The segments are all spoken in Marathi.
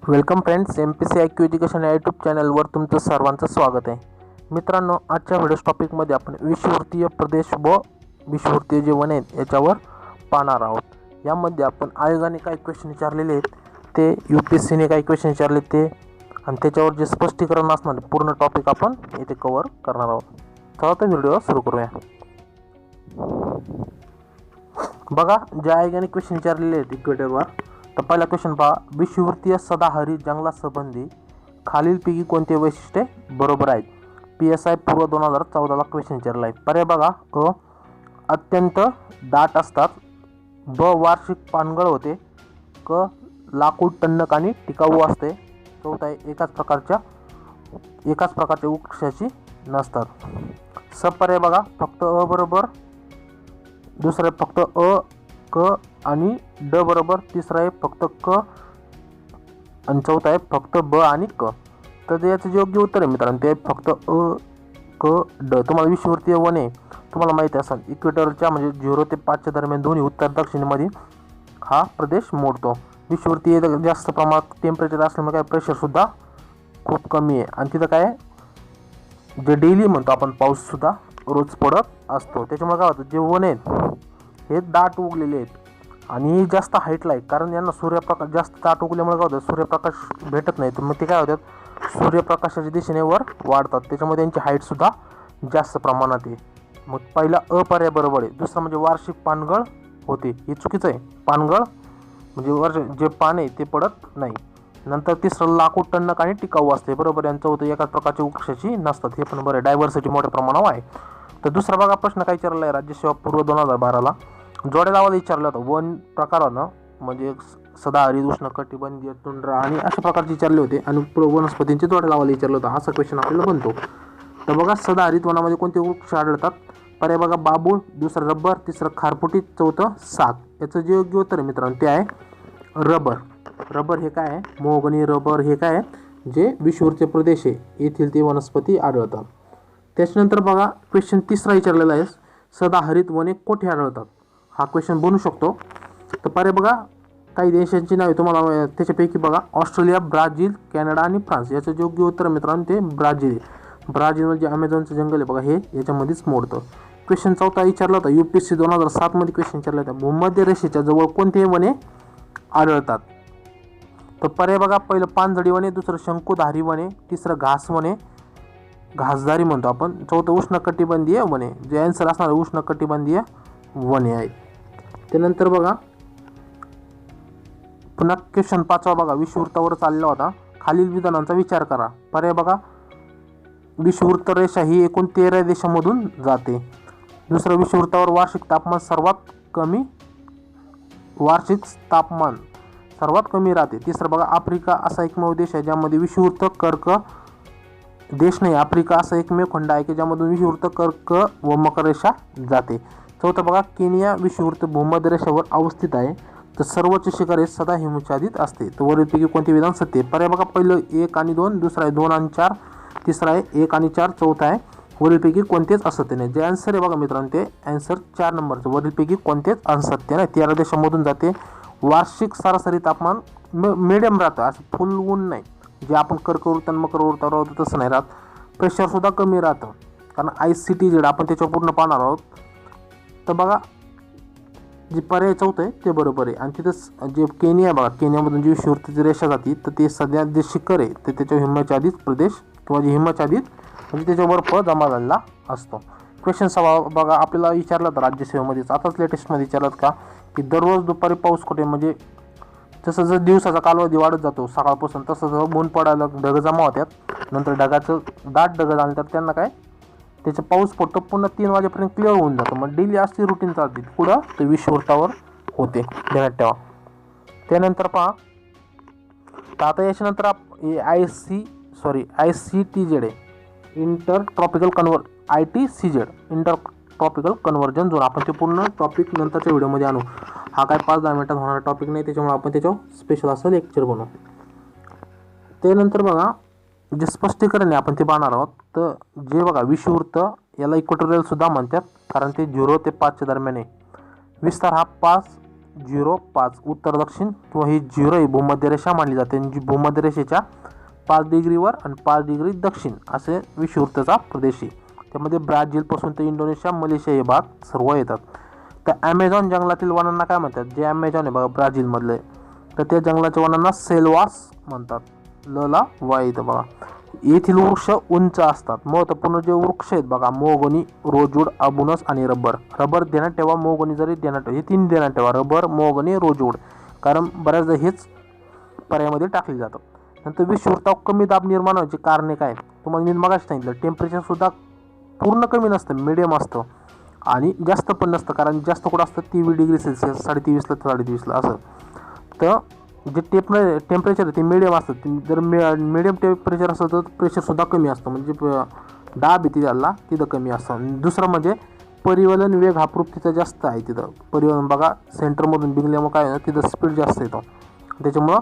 Welcome friends, MPC IQ education या यूट्यूब चॅनलवर तुमचं सर्वांचं स्वागत आहे. मित्रांनो, आजच्या व्हिडिओ टॉपिकमध्ये आपण विषुववृत्तीय प्रदेश व विषुववृत्तीय जे वन आहेत याच्यावर पाहणार आहोत. यामध्ये आपण आयोगाने काही क्वेश्चन विचारलेले आहेत ते, UPSCने काही क्वेश्चन विचारले ते, आणि त्याच्यावर जे स्पष्टीकरण असणार पूर्ण टॉपिक आपण इथे कव्हर करणार आहोत. चला तर व्हिडिओ सुरू करूया. बघा, ज्या आयोगाने क्वेश्चन विचारलेले आहेत इक्वेटरवर, तर पहिला क्वेश्चन पहा. विषुववृत्तीय सदाहरित जंगलासंबंधी खालीलपैकी कोणते वैशिष्ट्ये बरोबर आहेत? PSI पूर्व 2014ला क्वेश्चन विचारला आहे. पर्याय बघा. अ, अत्यंत दाट असतात. ब, वार्षिक पानगळ होते. क, लाकूड टणक आणि टिकाऊ असते. चौथा आहे, एकाच प्रकारच्या वृक्षाची नसतात. स पर्याय बघा. फक्त अ बरोबर. दुसरं फक्त अ, क आणि ड बरोबर. तिसरं आहे फक्त क आणि चौथा आहे फक्त ब आणि क. तर याचं जे योग्य उत्तर आहे मित्रांनो ते फक्त अ, क, ड. तुम्हाला विषुववृत्तीय वने तुम्हाला माहिती असेल, इक्वेटरच्या म्हणजे 0 ते 5च्या दरम्यान दोन्ही उत्तर दक्षिणेमध्ये हा प्रदेश मोडतो. विषुववृत्तीय जास्त प्रमाणात टेम्परेचर असल्यामुळे काय प्रेशरसुद्धा खूप कमी आहे आणि तिथं काय जे डेली म्हणतो आपण पाऊससुद्धा रोज पडत असतो. त्याच्यामुळे काय होतं, जे वन आहेत हे दाट उगलेले आहेत आणि जास्त हाईटला आहे, कारण यांना सूर्यप्रकाश जास्त दाट उगल्यामुळे काय होतं, सूर्यप्रकाश भेटत नाही, तर मग ते काय होतात, सूर्यप्रकाशाच्या दिशेने वर वाढतात. त्याच्यामुळे त्यांची हाईटसुद्धा जास्त प्रमाणात आहे. मग पहिला अ पर्याय बरोबर आहे. दुसरं म्हणजे वार्षिक पानगळ होते, हे चुकीचं आहे. पानगळ म्हणजे जे पान आहे ते पडत नाही. नंतर तिसरं लाकूड टणक आणि टिकाऊ असते, बरोबर. यांचं होतं एकाच प्रकारची वृक्षाची नसतात, हे पण बरं आहे. डायव्हर्सिटी मोठ्या प्रमाणावर आहे. तर दुसरा बघा प्रश्न काय विचारला आहे राज्यसेवा पूर्व 2012ला. जोड्या लावायला विचारलं होतं. वन प्रकारानं म्हणजे सदाहरित, उष्णकटिबंधीय, तुंड्र आणि अशा प्रकारचे विचारले होते आणि वनस्पतींचे जोड्या लावायला विचारलं होतं. असा क्वेश्चन आपल्याला बनतो. तर बघा, सदाहरित वनामध्ये कोणते वृक्ष आढळतात? पर्याय बघा. बाबूळ, दुसरं रबर, तिसरं खारफुटी, चौथं साग. याचं जे योग्य उत्तर आहे मित्रांनो ते आहे रबर. रबर हे काय आहे, मोहगनी रबर हे काय आहे, जे विषुववृत्तीय प्रदेश आहे येथील ते वनस्पती आढळतात. त्याच्यानंतर बघा क्वेश्चन तिसरा विचारलेला आहे, सदाहरित वने कोठे आढळतात? हा क्वेश्चन बनू शकतो. तर पर्याय बघा. काही देशांची नावे तुम्हाला त्याच्यापैकी बघा, ऑस्ट्रेलिया, ब्राझील, कॅनडा आणि फ्रान्स. याचं योग्य उत्तर मित्रांनो ते ब्राझील आहे. ब्राझीलमध्ये अमेझॉनचं जंगल आहे बघा, हे याच्यामध्येच मोडतं. क्वेश्चन चौथा विचारला होता, UPSC 2007मध्ये क्वेश्चन विचारला होता, भूमध्य रेषेच्या जवळ कोणते वने आढळतात? तर पर्याय बघा. पहिलं पानझडी वने, दुसरं शंकुधारी वने, तिसरं घास वने, घासदारी म्हणतो आपण, चौथं उष्णकटिबंधीय वने. जे आन्सर असणार उष्णकटिबंधीय वने आहे. त्यानंतर बघा पुन्हा क्वेश्चन पाचवा बघा, विषुववृत्तावर चालला होता, खालील विधानांचा विचार करा. पर्याय बघा. विषुववृत्त रेषा ही एकूण 13 देशांमधून जाते. दुसरं, विषुववृत्तावर वार्षिक तापमान सर्वात कमी राहते. तिसरं बघा, आफ्रिका असा एकमेव देश आहे ज्यामध्ये विषुववृत्त कर्क देश नाही, आफ्रिका असा एकमेव खंड आहे की ज्यामधून विषुववृत्त कर्क व मकर रेषा जाते. चौथं बघा, केनिया विषुववृत्त भूमध्य रेषेवर अवस्थित आहे. तर सर्वोच्च शिखर हे सदा हिमच्छादित असते. तर वरीलपैकी कोणते विधान सत्य? पर्याय बघा. पहिलं 1 आणि 2, दुसरं आहे 2 आणि 4, तिसरं आहे 1 आणि 4, चौथा आहे वरीलपैकी कोणतेच असत्य नाही. जे आन्सर आहे बघा मित्रांनो ते आन्सर 4 नंबरचं, वरीलपैकी कोणतेच असत्य नाही. 13 देशांमधून जाते. वार्षिक सरासरी तापमान मिडियम राहतं, असं फुल ऊन नाही, जे आपण कर्कवृत्त आणि मकरवृत्तावर राहतो तसं नाही राहत. प्रेशरसुद्धा कमी राहतं, कारण ICTZ आपण त्याच्यावर पूर्ण पाहणार आहोत. तर बघा, जे पर्याय चौथं आहे ते बरोबर आहे. आणि तिथं जे केनिया बघा, केनियामधून जी विषुववृत्तीची रेषा जाते तर ते सध्या जे शिखर आहे ते त्याच्या हिमच्छादित प्रदेश किंवा जे हिमच्छादित म्हणजे त्याच्या बर्फ जमा झालेला असतो. क्वेश्चन 6 बघा, आपल्याला विचारलं तर राज्यसेवेमध्येच आताच लेटेस्टमध्ये विचारलं का की दररोज दुपारी पाऊस कुठे, म्हणजे जसं जर दिवसाचा कालावधी वाढत जातो सकाळपासून, तसं जर ऊन पडायला ढग जमा होतात, नंतर ढगाचं दाट ढग झालं तर त्यांना काय त्याचा पाऊस पडतो, पुन्हा 3 वाजेपर्यंत क्लिअर होऊन जातं. मग डेली अशी रुटीन चालते पुढं ते विषुववृत्तावर होते, ध्यानात ठेवा. त्यानंतर पहा, तर आता याच्यानंतर ICTZ आहे, इंटरट्रॉपिकल कन्व्हर्जन झोन. आपण ते पूर्ण टॉपिक नंतरच्या व्हिडिओमध्ये आणू. हा काय 5-10 मिनिटात होणारा टॉपिक नाही, त्याच्यामुळे आपण त्याच्यावर स्पेशल असं लेक्चर बनवू. त्यानंतर बघा, जे स्पष्टीकरण आहे आपण ते पाहणार आहोत. तर जे बघा विषुववृत्त याला इक्वेटोरियल सुद्धा म्हणतात, कारण ते 0 ते 5च्या दरम्यान आहे. विस्तार हा 5 0.05 उत्तर दक्षिण किंवा ही 0 ही भूमध्य रेषा मानली जाते आणि जी भूमध्य रेषेच्या 5 डिग्रीवर आणि 5 डिग्री दक्षिण असे विषुववृत्ताचा प्रदेश आहे. त्यामध्ये ब्राझीलपासून ते इंडोनेशिया, मलेशिया हे भाग सर्व येतात. तर ॲमेझॉन जंगलातील वनांना काय म्हणतात? जे ॲमेझॉन आहे बघा ब्राझीलमधले, तर त्या जंगलाच्या वनांना सेल्वास म्हणतात. ला वाय येतं बघा. येथील वृक्ष उंच असतात. महत्त्वपूर्ण जे वृक्ष आहेत बघा, मोहगनी, रोजवूड, अबुनस आणि रबर. रबर ध्यानात ठेवा, मोहगनी जरी ध्यानात ठेवा, हे 3 ध्यानात ठेवा, रबर, मोहगनी, रोजवूड, कारण बऱ्याचदा हेच पर्यायामध्ये टाकले जातं. नंतर विषुववृत्तावर कमी दाब निर्माण व्हायची कारणे काय? तुम्हाला मी मगाशी सांगितलं, टेम्परेचरसुद्धा पूर्ण कमी नसतं, मिडियम असतं आणि जास्त पण नसतं, कारण जास्त कुठं असतं 23 डिग्री सेल्सिअस, 23.5 ला 23.5 ला असं. तर जे टेम्परेचर आहे ते मिडियम असतं. जर मिडियम टेम्परेचर असतं तर प्रेशरसुद्धा कमी असतं, म्हणजे दाब आहे त्याला तिथं कमी असतं. दुसरं म्हणजे परिवलन वेग हा प्रूफ तिथं जास्त आहे. तिथं परिवलन बघा सेंटरमधून बिगल्यामुळे काय होतं, तिथं स्पीड जास्त येतो, त्याच्यामुळं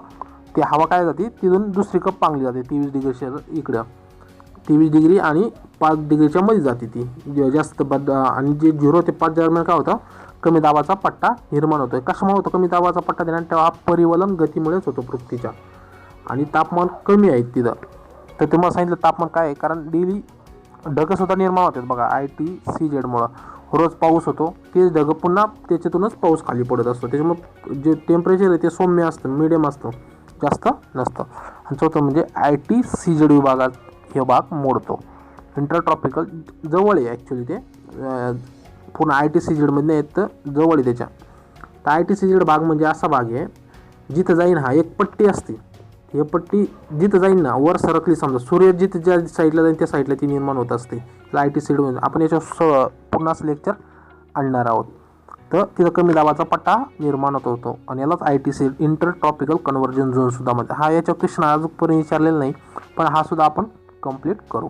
ती हवा काय जाते तिथून दुसरी कप पांगली जाते 23 डिग्री इकडं, 23 डिग्री आणि 5 डिग्रीच्या मध्ये जाते ती जास्त. आणि जे 0 ते 5 दरम्यान काय होतं, कमी दाबाचा पट्टा निर्माण होतो. कशामुळे होतो कमी दाबाचा पट्टा देणार? तेव्हा परिवलन गतीमुळेच होतो पृथ्वीच्या. आणि तापमान कमी आहे तिथं. तर तुम्हाला सांगितलं तापमान काय आहे, कारण डेली ढगंसुद्धा निर्माण होतात बघा ITCZमुळं. रोज पाऊस होतो, तेच ढगं पुन्हा त्याच्यातूनच पाऊस खाली पडत असतो. त्याच्यामुळं जे टेम्परेचर आहे ते सौम्य असतं, मिडियम असतं, जास्त नसतं. आणि चौथं म्हणजे ITCZ विभागात हे भाग मोडतो. इंटरट्रॉपिकल जवळ आहे ॲक्च्युली ते, पुन्हा ITCZमध्ये येत तर जवळ आहे त्याच्या. तर ITCZ भाग म्हणजे असा भाग आहे जिथं जाईन हा एक पट्टी असते. ही पट्टी जिथं जाईन ना, वर सरकली, समजा सूर्य जिथं ज्या साईडला जाईल त्या साईडला ती निर्माण होत असते. ITCZ म्हणजे आपण याच्यावर पुन्हा असं लेक्चर आणणार आहोत. तर तिथं कमी दाबाचा पट्टा निर्माण होतो आणि यालाच ITCZ इंटरट्रॉपिकल कन्व्हर्जन झोनसुद्धा म्हणतात. हा याच्यावर क्वेश्चन अजूनपर्यंत विचारलेला नाही, पण हा सुद्धा आपण कंप्लीट करू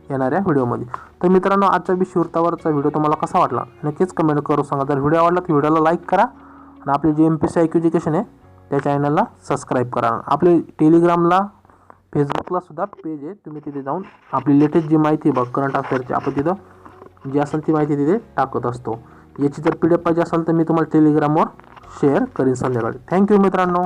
येणाऱ्या व्हिडिओमध्ये. तर मित्रांनो, आजच्या विषुववृत्तावरचा व्हिडिओ तुम्हाला कसा वाटला नक्कीच कमेंट करून सांगा. जर व्हिडिओ आवडला तर व्हिडिओला लाईक करा आणि आपले जे Mpsci IQ एज्युकेशन आहे त्या चॅनलला सबस्क्राईब करा. आपले टेलिग्रामला, फेसबुकला सुद्धा पेज आहे, तुम्ही तिथे जाऊन आपली लेटेस्ट जी माहिती आहे बघ करंट अफेअरची, आपण तिथं जी असेल ती माहिती तिथे टाकत असतो. याची जर PDF पाहिजे असेल तर मी तुम्हाला टेलिग्रामवर शेअर करीन संध्याकाळी. थँक्यू मित्रांनो.